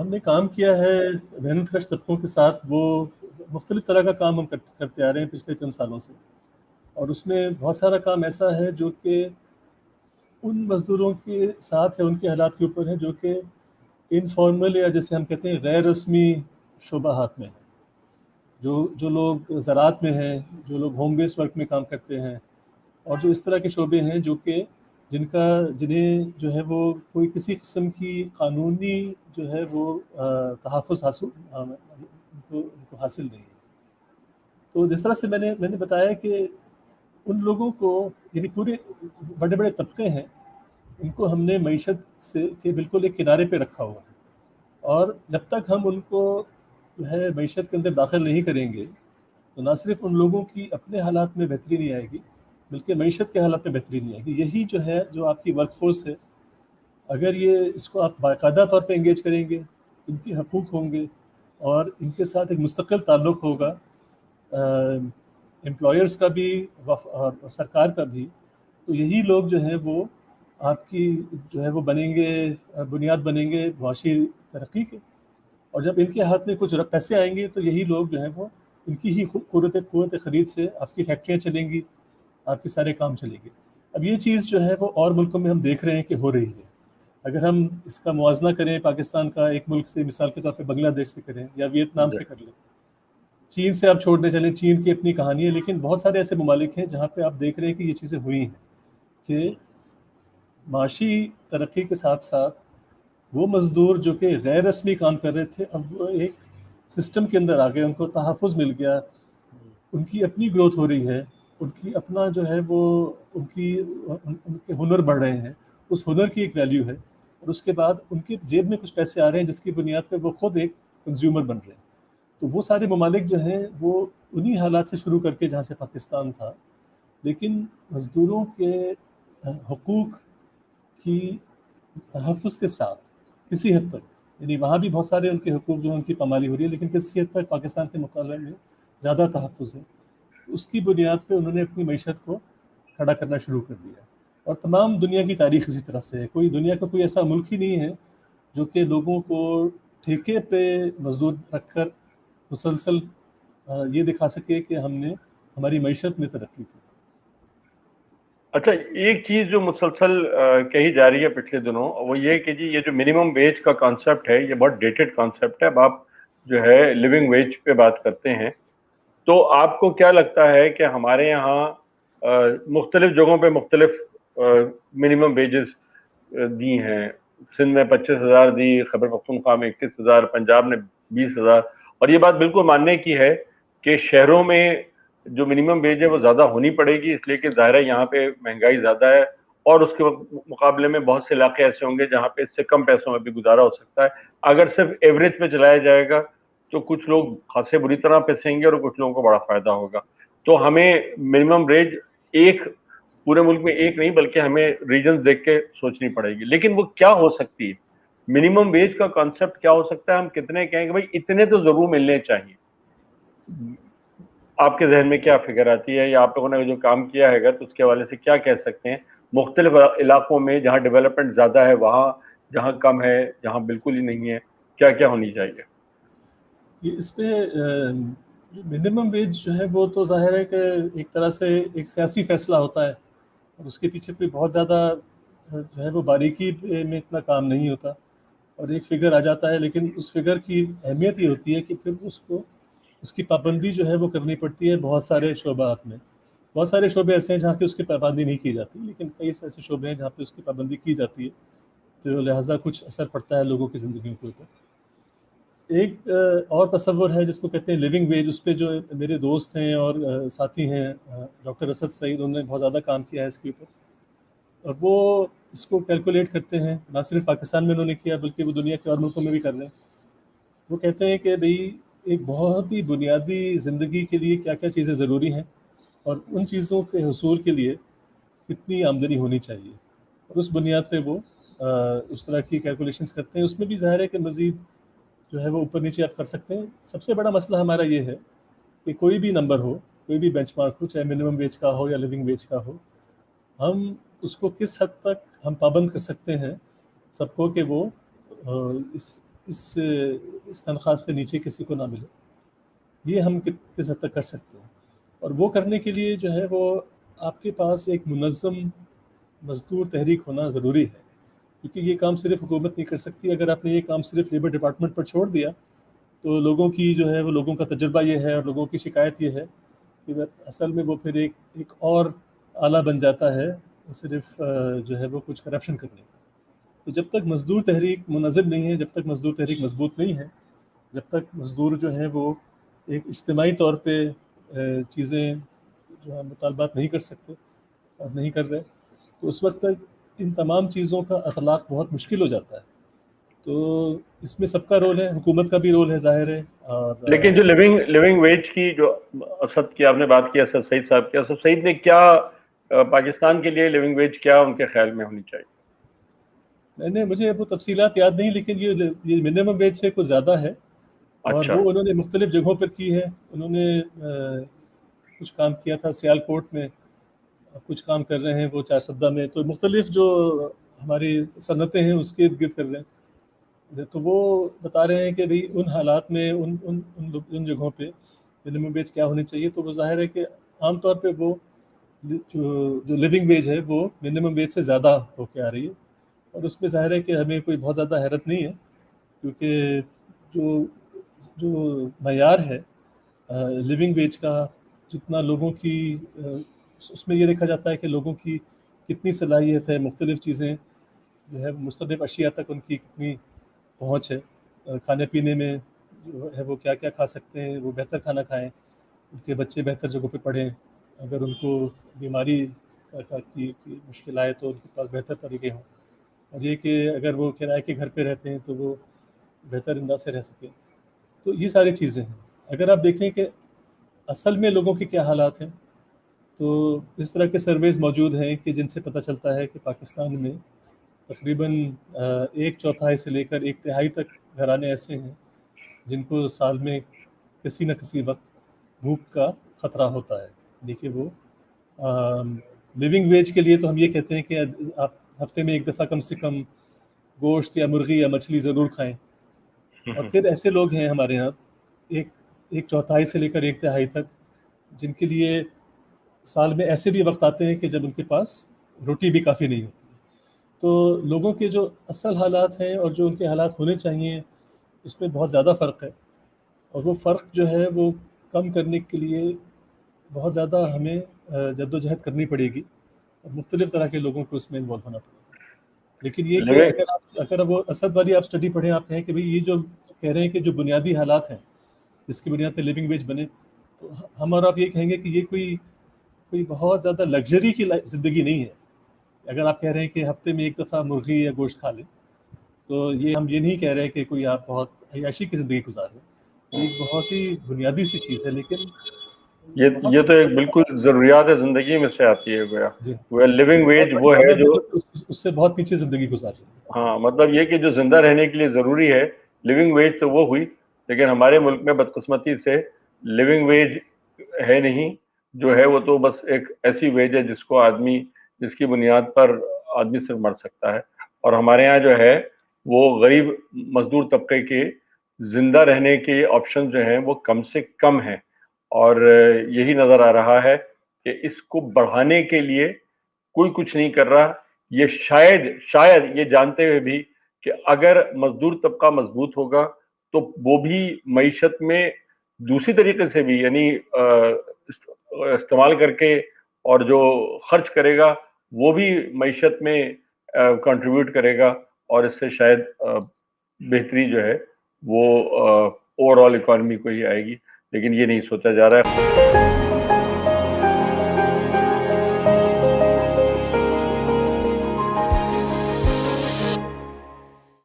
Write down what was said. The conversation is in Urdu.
ہم نے کام کیا ہے محنت کش طبقوں کے ساتھ، وہ مختلف طرح کا کام ہم کرتے آ رہے ہیں پچھلے چند سالوں سے، اور اس میں بہت سارا کام ایسا ہے جو کہ ان مزدوروں کے ساتھ ہے، ان کے حالات کے اوپر ہے جو کہ انفارمل یا جیسے ہم کہتے ہیں غیر رسمی شعبہات میں ہیں، جو لوگ زراعت میں ہیں، جو لوگ ہوم بیس ورک میں کام کرتے ہیں، اور جو اس طرح کے شعبے ہیں جو کہ جنہیں جو ہے وہ کوئی کسی قسم کی قانونی جو ہے وہ تحفظ ان کو حاصل نہیں ہے۔ تو جس طرح سے میں نے بتایا کہ ان لوگوں کو، یعنی پورے بڑے بڑے طبقے ہیں، ان کو ہم نے معیشت سے کے بالکل ایک کنارے پہ رکھا ہوا ہے، اور جب تک ہم ان کو جو ہے معیشت کے اندر داخل نہیں کریں گے تو نہ صرف ان لوگوں کی اپنے حالات میں بہتری نہیں آئے گی بلکہ معیشت کے حالات میں بہتری نہیں آئے گی۔ یہی جو ہے جو آپ کی ورک فورس ہے، اگر اس کو آپ باقاعدہ طور پہ انگیج کریں گے، ان کے حقوق ہوں گے اور ان کے ساتھ ایک مستقل تعلق ہوگا امپلائرز کا بھی اور سرکار کا بھی، تو یہی لوگ جو ہیں وہ آپ کی جو ہے وہ بنیں گے، بنیاد بنیں گے معاشی ترقی کے۔ اور جب ان کے ہاتھ میں کچھ پیسے آئیں گے تو یہی لوگ جو ہیں وہ ان کی ہی قوت خرید سے آپ کی فیکٹریاں چلیں گی، آپ کے سارے کام چلیں گے۔ اب یہ چیز جو ہے وہ اور ملکوں میں ہم دیکھ رہے ہیں کہ ہو رہی ہے۔ اگر ہم اس کا موازنہ کریں پاکستان کا ایک ملک سے، مثال کے طور پہ بنگلہ دیش سے کریں یا ویتنام سے کر لیں، چین سے آپ چھوڑنے چلیں، چین کی اپنی کہانی ہے، لیکن بہت سارے ایسے ممالک ہیں جہاں پہ آپ دیکھ رہے ہیں کہ یہ چیزیں ہوئی ہیں کہ معاشی ترقی کے ساتھ ساتھ وہ مزدور جو کہ غیر رسمی کام کر رہے تھے اب وہ ایک سسٹم کے اندر آ گئے، ان کو تحفظ مل گیا، ان کی اپنی گروتھ ہو رہی ہے، ان کی اپنا جو ہے وہ ان کے ہنر بڑھ رہے ہیں، اس ہنر کی ایک ویلیو ہے، اور اس کے بعد ان کی جیب میں کچھ پیسے آ رہے ہیں جس کی بنیاد پہ وہ خود ایک کنزیومر بن رہے ہیں۔ تو وہ سارے ممالک جو ہیں وہ انہی حالات سے شروع کر کے جہاں سے پاکستان تھا، لیکن مزدوروں کے حقوق کی تحفظ کے ساتھ کسی حد تک، یعنی وہاں بھی بہت سارے ان کے حقوق جو ہیں ان کی پامالی ہو رہی ہے، لیکن کسی حد تک پاکستان کے مقابلے میں زیادہ تحفظ ہے۔ اس کی بنیاد پہ انہوں نے اپنی معیشت کو کھڑا کرنا شروع کر دیا، اور تمام دنیا کی تاریخ اسی طرح سے ہے۔ دنیا کا کوئی ایسا ملک ہی نہیں ہے جو کہ لوگوں کو ٹھیکے پہ مزدور رکھ کر مسلسل یہ دکھا سکے کہ ہم نے ہماری معیشت میں ترقی کی۔ اچھا، ایک چیز جو مسلسل کہی جا رہی ہے پچھلے دنوں، وہ یہ کہ جی یہ جو منیمم ویج کا کانسیپٹ ہے یہ بہت ڈیٹڈ کانسیپٹ ہے۔ اب آپ جو ہے لیونگ ویج پہ بات کرتے ہیں، تو آپ کو کیا لگتا ہے کہ ہمارے یہاں مختلف جگہوں پہ مختلف منیمم ویجز دی ہیں؟ سندھ میں 25,000 دی، خیبر پختونخوا میں 21,000، پنجاب نے 20,000، اور یہ بات بالکل ماننے کی ہے کہ شہروں میں جو منیمم ویج ہے وہ زیادہ ہونی پڑے گی، اس لیے کہ ظاہر ہے یہاں پہ مہنگائی زیادہ ہے، اور اس کے مقابلے میں بہت سے علاقے ایسے ہوں گے جہاں پہ اس سے کم پیسوں میں بھی گزارا ہو سکتا ہے۔ اگر صرف ایوریج پہ چلایا جائے گا تو کچھ لوگ خاصے بری طرح پھنسیں گے اور کچھ لوگوں کو بڑا فائدہ ہوگا۔ تو ہمیں منیمم ویج ایک پورے ملک میں ایک نہیں بلکہ ہمیں ریجنز دیکھ کے سوچنی پڑے گی، لیکن وہ کیا ہو سکتی ہے؟ منیمم ویج کا کانسیپٹ کیا ہو سکتا ہے؟ ہم کتنے کہیں کہ بھائی اتنے تو ضرور ملنے چاہیے؟ آپ کے ذہن میں کیا فکر آتی ہے، یا آپ لوگوں نے جو کام کیا ہے گا تو اس کے حوالے سے کیا کہہ سکتے ہیں مختلف علاقوں میں جہاں ڈیولپمنٹ زیادہ ہے، وہاں جہاں کم ہے، جہاں بالکل ہی نہیں ہے، کیا کیا ہونی چاہیے؟ اس پہ منیمم ویج جو ہے وہ تو ظاہر ہے کہ ایک طرح سے ایک سیاسی فیصلہ ہوتا ہے، اور اس کے پیچھے کوئی بہت زیادہ جو ہے وہ باریکی میں اتنا کام نہیں ہوتا، اور ایک فگر آ جاتا ہے، لیکن اس فگر کی اہمیت یہ ہوتی ہے کہ پھر اس کی پابندی جو ہے وہ کرنی پڑتی ہے بہت سارے شعبات میں۔ بہت سارے شعبے ایسے ہیں جہاں پہ اس کی پابندی نہیں کی جاتی، لیکن کئی ایسے شعبے ہیں جہاں پہ اس کی پابندی کی جاتی ہے، تو لہٰذا کچھ اثر پڑتا ہے لوگوں کی زندگیوں کے اوپر۔ ایک اور تصور ہے جس کو کہتے ہیں لیونگ ویج، اس پہ جو میرے دوست ہیں اور ساتھی ہیں ڈاکٹر اسد سعید، انہوں نے بہت زیادہ کام کیا ہے اس کے اوپر، اور وہ اس کو کیلکولیٹ کرتے ہیں، نہ صرف پاکستان میں انہوں نے کیا بلکہ وہ دنیا کے اور ملکوں میں بھی کر رہے ہیں۔ وہ کہتے ہیں کہ بھئی ایک بہت ہی بنیادی زندگی کے لیے کیا کیا چیزیں ضروری ہیں، اور ان چیزوں کے حصول کے لیے کتنی آمدنی ہونی چاہیے، اور اس بنیاد پہ وہ اس طرح کی کیلکولیشنز کرتے ہیں۔ اس میں بھی ظاہر ہے کہ مزید جو ہے وہ اوپر نیچے آپ کر سکتے ہیں۔ سب سے بڑا مسئلہ ہمارا یہ ہے کہ کوئی بھی نمبر ہو، کوئی بھی بینچ مارک ہو، چاہے منیمم ویج کا ہو یا لیونگ ویج کا ہو، ہم اس کو کس حد تک ہم پابند کر سکتے ہیں سب کو کہ وہ اس تنخواہ سے نیچے کسی کو نہ ملے. یہ ہم کس حد تک کر سکتے ہیں. اور وہ کرنے کے لیے جو ہے وہ آپ کے پاس ایک منظم مزدور تحریک ہونا ضروری ہے، کیونکہ یہ کام صرف حکومت نہیں کر سکتی. اگر آپ نے یہ کام صرف لیبر ڈپارٹمنٹ پر چھوڑ دیا تو لوگوں کی جو ہے وہ لوگوں کا تجربہ یہ ہے اور لوگوں کی شکایت یہ ہے کہ اصل میں وہ پھر ایک اور آلہ بن جاتا ہے صرف جو ہے وہ کچھ کرپشن کرنے کا. تو جب تک مزدور تحریک منظم نہیں ہے، جب تک مزدور تحریک مضبوط نہیں ہے، جب تک مزدور جو ہیں وہ ایک اجتماعی طور پہ چیزیں جو ہے مطالبات نہیں کر سکتے اور نہیں کر رہے، تو اس وقت تک ان تمام چیزوں کا اخلاق بہت مشکل ہو جاتا ہے. تو اس میں سب کا رول ہے، حکومت کا بھی رول ہے ظاہر ہے. اور لیکن جو لیونگ ویج کی جو اسد کی آپ نے بات کی، اسد سعید صاحب کی، اسد سعید نے کیا پاکستان کے لیے لیونگ ویج کیا ان کے خیال میں ہونی چاہیے؟ مجھے وہ تفصیلات یاد نہیں، لیکن یہ منیمم ویج سے کچھ زیادہ ہے. اور اچھا. وہ انہوں نے مختلف جگہوں پر کی ہے. انہوں نے کچھ کام کیا تھا سیال کوٹ میں، کچھ کام کر رہے ہیں وہ چارسدہ میں. تو مختلف جو ہماری صنعتیں ہیں اس کے ارد گرد کر رہے ہیں. تو وہ بتا رہے ہیں کہ بھئی ان حالات میں ان جگہوں پہ منیمم ویج کیا ہونی چاہیے. تو وہ ظاہر ہے کہ عام طور پہ وہ جو لیونگ ویج ہے وہ منیمم ویج سے زیادہ ہو کے آ رہی ہے. اور اس میں ظاہر ہے کہ ہمیں کوئی بہت زیادہ حیرت نہیں ہے، کیونکہ جو معیار ہے لیونگ ویج کا، جتنا لوگوں کی اس میں یہ دیکھا جاتا ہے کہ لوگوں کی کتنی صلاحیت ہے، مختلف چیزیں جو ہے مختلف اشیاء تک ان کی کتنی پہنچ ہے. کھانے پینے میں جو ہے وہ کیا کیا کھا سکتے ہیں، وہ بہتر کھانا کھائیں، ان کے بچے بہتر جگہوں پہ پڑھیں، اگر ان کو بیماری کی مشکل آئے تو ان کے پاس بہتر طریقے ہوں، اور یہ کہ اگر وہ کرائے کے گھر پہ رہتے ہیں تو وہ بہتر انداز سے رہ سکیں. تو یہ ساری چیزیں ہیں. اگر آپ دیکھیں کہ اصل میں لوگوں کے کیا حالات ہیں، تو اس طرح کے سرویز موجود ہیں کہ جن سے پتہ چلتا ہے کہ پاکستان میں تقریباً 1/4 سے لے کر 1/3 تک گھرانے ایسے ہیں جن کو سال میں کسی نہ کسی وقت بھوک کا خطرہ ہوتا ہے. دیکھیے وہ لیونگ ویج کے لیے تو ہم یہ کہتے ہیں کہ آپ ہفتے میں ایک دفعہ کم سے کم گوشت یا مرغی یا مچھلی ضرور کھائیں. اور پھر ایسے لوگ ہیں ہمارے یہاں 1/4 سے لے کر 1/3 تک جن کے لیے سال میں ایسے بھی وقت آتے ہیں کہ جب ان کے پاس روٹی بھی کافی نہیں ہوتی. تو لوگوں کے جو اصل حالات ہیں اور جو ان کے حالات ہونے چاہیے اس میں بہت زیادہ فرق ہے. اور وہ فرق جو ہے وہ کم کرنے کے لیے بہت زیادہ ہمیں جدوجہد کرنی پڑے گی اور مختلف طرح کے لوگوں کو اس میں انوالو ہونا پڑے گا. لیکن یہ کہ اگر وہ اسد والی آپ اسٹڈی پڑھیں، آپ کہیں کہ بھئی یہ جو کہہ رہے ہیں کہ جو بنیادی حالات ہیں جس کی بنیاد پہ لیونگ ویج بنے، تو ہم اور آپ یہ کہیں گے کہ یہ کوئی بہت زیادہ لگژری کی زندگی نہیں ہے. اگر آپ کہہ رہے ہیں کہ ہفتے میں ایک دفعہ مرغی یا گوشت کھا لیں، تو ہم یہ نہیں کہہ رہے کہ کوئی آپ بہت عیاشی کی زندگی گزار رہے ہیں. یہ ایک بہت ہی بنیادی سی چیز ہے، لیکن یہ تو ایک بالکل ضروریات زندگی میں سے آتی ہے گویا. جی، لیونگ ویج وہ ہے جو اس سے بہت نیچے زندگی گزار رہی ہے. ہاں، مطلب یہ کہ جو زندہ رہنے کے لیے ضروری ہے. لیونگ ویج تو وہ ہوئی، لیکن ہمارے ملک میں بدقسمتی سے لیونگ ویج ہے نہیں. جو ہے وہ تو بس ایک ایسی ویج ہے جس کی بنیاد پر آدمی صرف مر سکتا ہے. اور ہمارے ہاں جو ہے وہ غریب مزدور طبقے کے زندہ رہنے کے آپشن جو ہیں وہ کم سے کم ہیں. اور یہی نظر آ رہا ہے کہ اس کو بڑھانے کے لیے کوئی کچھ نہیں کر رہا. یہ شاید یہ جانتے ہوئے بھی کہ اگر مزدور طبقہ مضبوط ہوگا تو وہ بھی معیشت میں دوسری طریقے سے بھی، یعنی استعمال کر کے اور جو خرچ کرے گا وہ بھی معیشت میں کنٹریبیوٹ کرے گا، اور اس سے شاید بہتری جو ہے وہ اوور آل اکانومی کو ہی آئے گی. لیکن یہ نہیں سوچا جا رہا ہے.